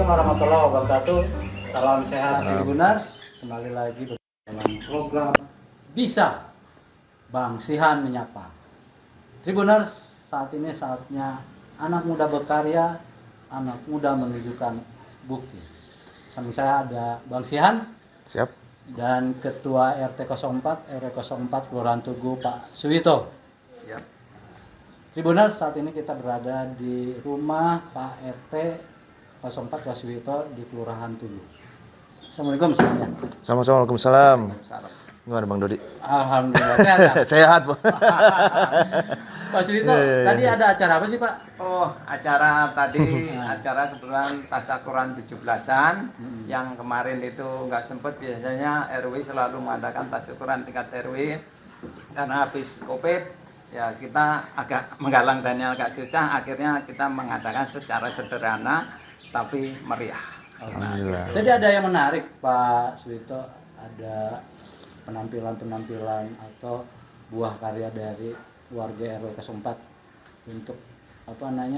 warahmatullahi wabarakatuh. Salam sehat Tribuners. Kembali lagi dengan program Bisa Bang Sihan Menyapa. Tribuners, saat ini saatnya anak muda berkarya, anak muda menunjukkan bukti. Samping saya ada Bang Sihan. Siap. Dan Ketua RT 04 RW 04 Kelurahan Tugu Pak Suwito. Siap. Tribuners, saat ini kita berada di rumah Pak RT 04 Pak Suwito di Kelurahan Tugu. Assalamualaikum semuanya. Sama-sama, Waalaikumsalam. Gimana Bang Dodi? Alhamdulillah sehat. Sehat, Bu. Pak Suwito, tadi ada acara apa sih Pak? Oh, acara tadi, acara kebetulan tasyakuran 17-an yang kemarin itu nggak sempet. Biasanya RW selalu mengadakan tasyakuran tingkat RW karena habis COVID ya kita agak menggalang dana agak susah, akhirnya kita mengadakan secara sederhana tapi meriah. Alhamdulillah. Jadi ada yang menarik Pak Suwito, ada penampilan-penampilan atau buah karya dari warga RW 04 untuk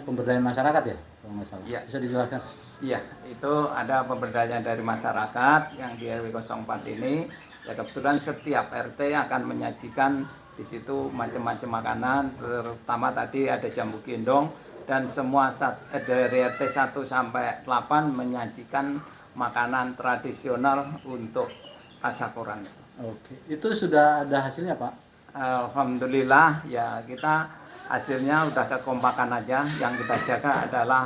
pemberdayaan masyarakat ya, kalau nggak salah. Ya. Bisa dijelaskan? Iya, itu ada pemberdayaan dari masyarakat yang di RW 04 ini. Ya kebetulan setiap RT akan menyajikan di situ macam-macam makanan, terutama tadi ada jambu gendong dan semua dari RT 1 sampai 8 menyajikan makanan tradisional untuk tasyakuran. Oke, itu sudah ada hasilnya Pak? Alhamdulillah ya, kita hasilnya udah kekompakan aja. Yang kita jaga adalah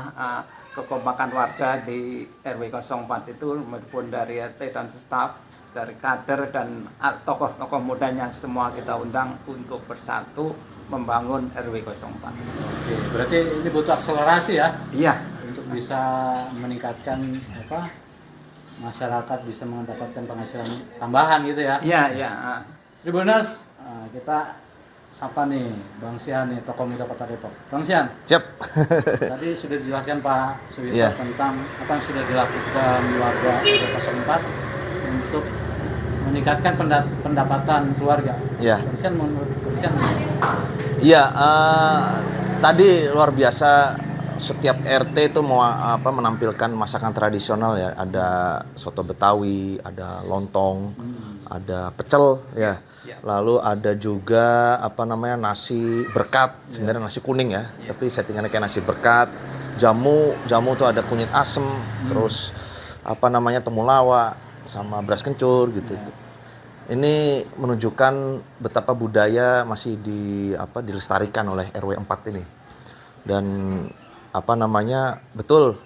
kekompakan warga di RW 04 itu, maupun dari RT dan staf, dari kader dan tokoh-tokoh mudanya semua kita undang untuk bersatu membangun RW 04. Oke, berarti ini butuh akselerasi ya? Iya. Untuk bisa meningkatkan masyarakat bisa mendapatkan penghasilan tambahan gitu ya? Iya, iya. Tribuners, kita sapa nih Bang Sian nih, tokoh muda Kota Depok. Bang Sian. Siap. Tadi sudah dijelaskan Pak Suwito tentang apa yang sudah dilakukan warga RW 04 untuk meningkatkan pendapatan keluarga. Iya. Bang Sian, menurut Bang Sian, Iya, tadi luar biasa. Setiap RT itu mau menampilkan masakan tradisional ya. Ada soto Betawi, ada lontong, ada pecel ya. Lalu ada juga nasi berkat, sebenarnya nasi kuning ya, tapi settingannya kayak nasi berkat. Jamu tuh ada kunyit asem, terus temulawak sama beras kencur gitu. Ini menunjukkan betapa budaya masih dilestarikan oleh RW 4 ini. Dan betul,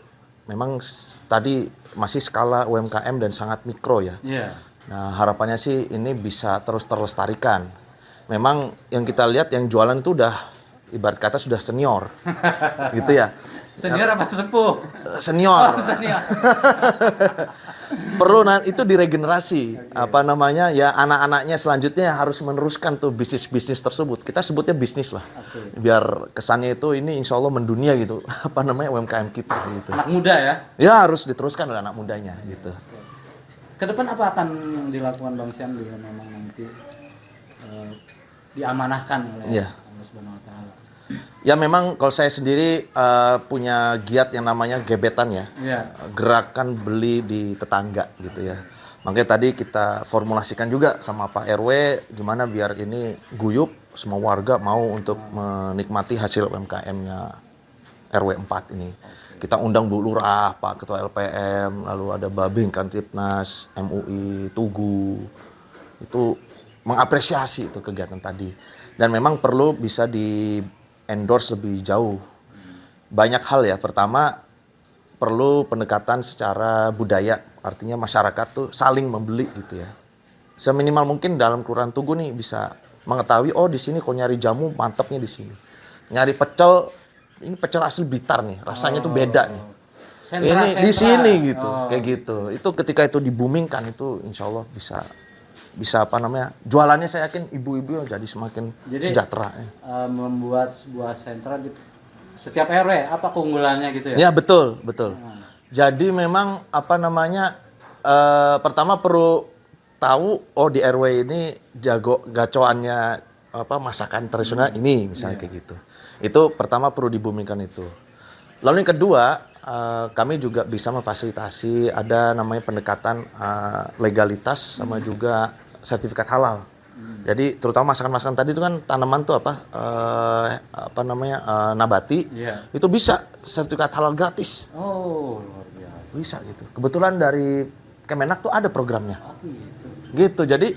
memang tadi masih skala UMKM dan sangat mikro ya. Nah, harapannya sih ini bisa terus terlestarikan. Memang yang kita lihat yang jualan itu udah ibarat kata sudah senior. Gitu ya. senior apa sepuh? Senior. Oh, senior. Perlu itu diregenerasi. Ya anak-anaknya selanjutnya harus meneruskan tuh bisnis-bisnis tersebut. Kita sebutnya bisnis lah. Biar kesannya itu ini insya Allah mendunia gitu. UMKM kita gitu. Anak muda ya? Ya harus diteruskan oleh anak mudanya gitu. Ke depan apa akan dilakukan Bang Sian bila memang nanti diamanahkan oleh Allah Subhanahu wa Ta'ala? Ya memang kalau saya sendiri punya giat yang namanya gebetan ya. Gerakan beli di tetangga gitu ya. Makanya tadi kita formulasikan juga sama Pak RW gimana biar ini guyup, semua warga mau untuk menikmati hasil UMKM-nya RW 4 ini. Kita undang Bu Lurah, Pak Ketua LPM, lalu ada Babin Kantipnas, MUI, Tugu. Itu mengapresiasi itu kegiatan tadi. Dan memang perlu bisa di endorse lebih jauh. Banyak hal ya. Pertama, perlu pendekatan secara budaya. Artinya masyarakat tuh saling membeli gitu ya. Seminimal mungkin dalam Kelurahan Tugu nih bisa mengetahui, oh di sini kok nyari jamu mantapnya di sini. Nyari pecel, ini pecel asli Blitar nih, rasanya tuh beda nih. Ini di sini gitu, kayak gitu. Itu ketika itu dibumingkan itu insya Allah bisa jualannya saya yakin ibu-ibu jadi semakin sejahtera. Membuat sebuah sentra di setiap RW, apa keunggulannya gitu ya? Ya betul. Jadi memang pertama perlu tahu, oh di RW ini jago gacoannya masakan tradisional ini misalnya kayak gitu. Itu pertama perlu dibumingkan itu. Lalu yang kedua, kami juga bisa memfasilitasi ada namanya pendekatan legalitas sama juga sertifikat halal. Jadi terutama masakan-masakan tadi itu kan tanaman tuh apa namanya nabati, itu bisa sertifikat halal gratis. Oh, luar biasa. Bisa gitu. Kebetulan dari Kemenak tuh ada programnya. Oh, gitu. Gitu. Jadi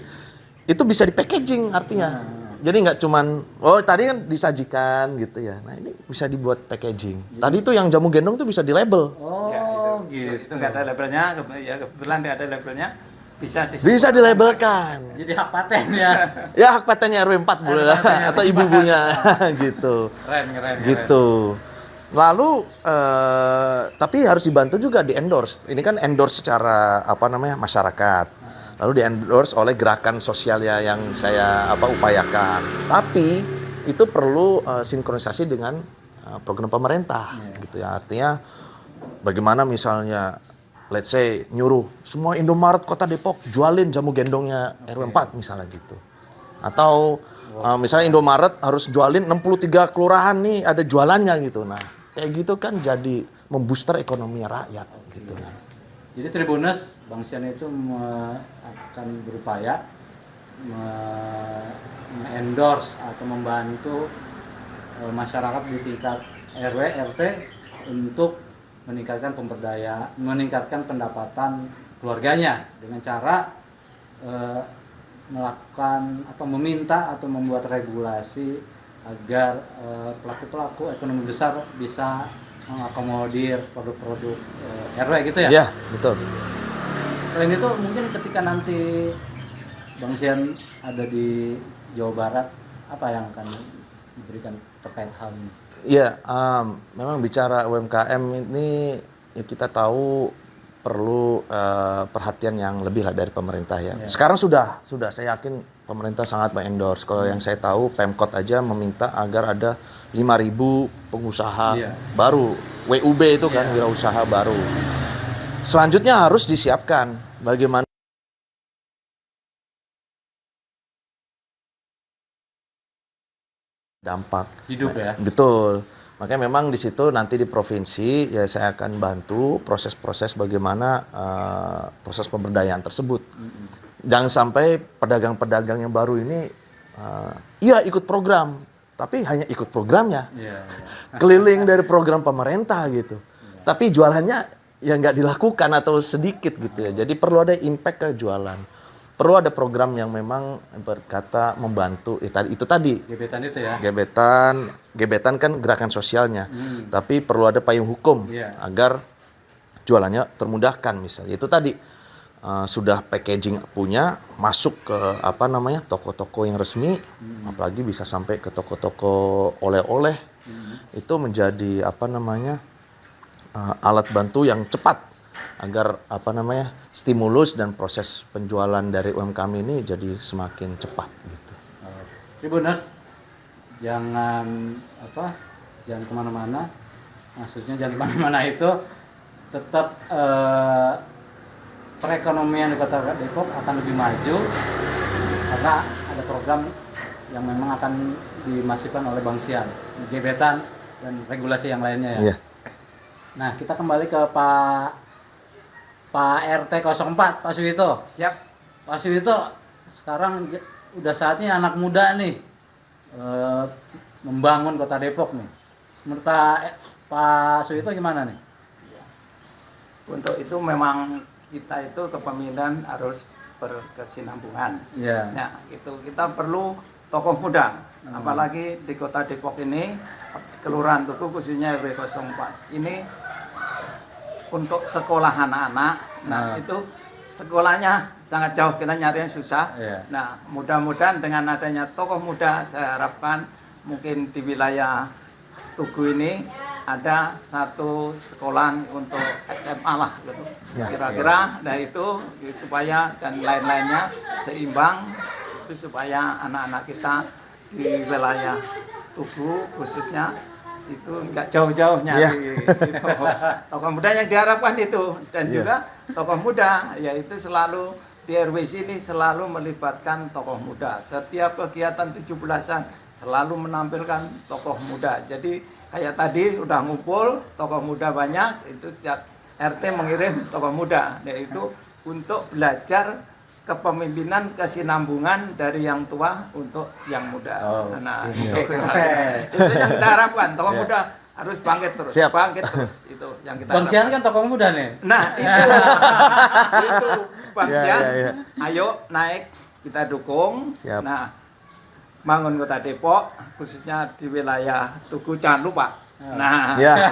itu bisa di packaging artinya. Jadi nggak cuman tadi kan disajikan gitu ya. Nah ini bisa dibuat packaging. Tadi tuh yang jamu gendong tuh bisa di label. Oh, Ya, gitu. itu nggak ada labelnya, ya kebetulan nggak ada labelnya, Bisa dilabelkan. Jadi hak paten ya. Ya hak patennya RW 4 boleh lah atau ibu-ibunya gitu. Keren. Gitu. Lalu tapi harus dibantu juga di endorse. Ini kan endorse secara apa namanya masyarakat. Lalu di endorse oleh gerakan sosial ya yang saya upayakan. Tapi itu perlu sinkronisasi dengan program pemerintah gitu ya. Artinya bagaimana misalnya let's say nyuruh semua Indomaret Kota Depok jualin jamu gendongnya RW 4 misalnya gitu. Atau misalnya Indomaret harus jualin 63 kelurahan nih ada jualannya gitu. Nah, kayak gitu kan jadi membooster ekonomi rakyat gitu kan. Jadi Tribuners Bang Sian itu akan berupaya endorse atau membantu masyarakat di tingkat RW RT untuk meningkatkan meningkatkan pendapatan keluarganya dengan cara melakukan meminta atau membuat regulasi agar pelaku-pelaku ekonomi besar bisa mengakomodir produk-produk RW gitu ya? Iya, betul. Selain itu mungkin ketika nanti Bang Sian ada di Jawa Barat, apa yang akan diberikan terkait hal ini? Iya, memang bicara UMKM ini ya kita tahu perlu perhatian yang lebih lah dari pemerintah ya. Sekarang sudah saya yakin pemerintah sangat endorse. Kalau yang saya tahu Pemkot aja meminta agar ada 5.000 pengusaha baru, WUB itu kan wirausaha baru. Selanjutnya harus disiapkan bagaimana dampak hidup ya. Betul. Makanya memang di situ nanti di provinsi ya saya akan bantu proses-proses bagaimana proses pemberdayaan tersebut. Jangan sampai pedagang-pedagang yang baru ini ikut program, tapi hanya ikut programnya. Keliling dari program pemerintah gitu. Tapi jualannya ya nggak dilakukan atau sedikit gitu ya. Jadi perlu ada impact ke jualan. Perlu ada program yang memang berkata membantu itu tadi. Gebetan itu ya. Gebetan kan gerakan sosialnya. Tapi perlu ada payung hukum agar jualannya termudahkan misalnya. Itu tadi sudah packaging punya masuk ke toko-toko yang resmi, apalagi bisa sampai ke toko-toko oleh-oleh. Itu menjadi alat bantu yang cepat agar stimulus dan proses penjualan dari UMKM ini jadi semakin cepat gitu. Tribuners jangan kemana-mana, maksudnya jangan kemana-mana itu tetap perekonomian di Kota Depok akan lebih maju karena ada program yang memang akan dimasifkan oleh Bang Sian, gebetan dan regulasi yang lainnya ya. Nah kita kembali ke Pak RT 04, Pak Suwito. Siap. Pak Suwito, sekarang udah saatnya anak muda nih membangun Kota Depok nih. Menurut Pak Suwito gimana nih? Untuk itu memang kita itu kepemimpinan harus berkesinambungan. Nah, itu kita perlu tokoh muda. Apalagi di Kota Depok ini, Kelurahan Tugu khususnya RW 04 ini untuk sekolah anak-anak. Nah, itu sekolahnya sangat jauh, kita nyarinya susah. Nah, mudah-mudahan dengan adanya tokoh muda, saya harapkan mungkin di wilayah Tugu ini ada satu sekolah untuk SMA lah gitu. Kira-kira nah itu supaya dan lain-lainnya seimbang, itu supaya anak-anak kita di wilayah Tugu khususnya itu enggak jauh-jauh nyari tokoh muda yang diharapkan itu. Dan juga tokoh muda yaitu selalu di RW sini selalu melibatkan tokoh muda. Setiap kegiatan 17-an selalu menampilkan tokoh muda. Jadi kayak tadi udah ngumpul tokoh muda banyak, itu setiap RT mengirim tokoh muda, yaitu untuk belajar kepemimpinan, kesinambungan dari yang tua untuk yang muda. Nah, itu yang kita harapkan, tokoh muda harus bangkit terus, Siap. bangkit terus, itu yang kita Bang Sihan harapkan. kan tokoh muda nih. Nah, itu Bang Ya, Sian, ya, ya. ayo naik, kita dukung. Siap. Nah, bangun Kota Depok, khususnya di wilayah Tugu, jangan lupa. Nah, Ya.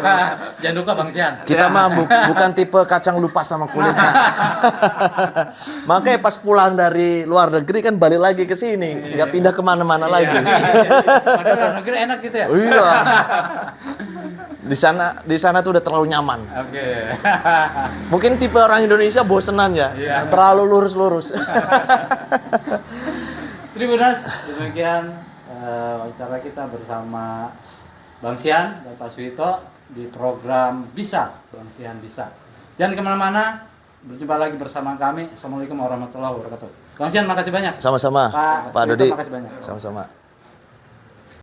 Jangan lupa Bang Sihan. Kita mah bukan tipe kacang lupa sama kulitnya. Makanya pas pulang dari luar negeri kan balik lagi ke sini, nggak pindah kemana-mana lagi. Padahal luar negeri enak gitu ya. Oh, iya. Di sana tuh udah terlalu nyaman. Oke. Mungkin tipe orang Indonesia bosenan ya, Iya. terlalu lurus-lurus. Tribuners, demikian wawancara kita bersama Bang Sihan dan Pak Suwito di program Bisa, Bang Sihan Bisa. Jangan kemana-mana, berjumpa lagi bersama kami. Assalamualaikum warahmatullahi wabarakatuh. Bang Sihan, makasih banyak. Sama-sama, Pak Pak Suwito, Dodi. makasih banyak. Sama-sama.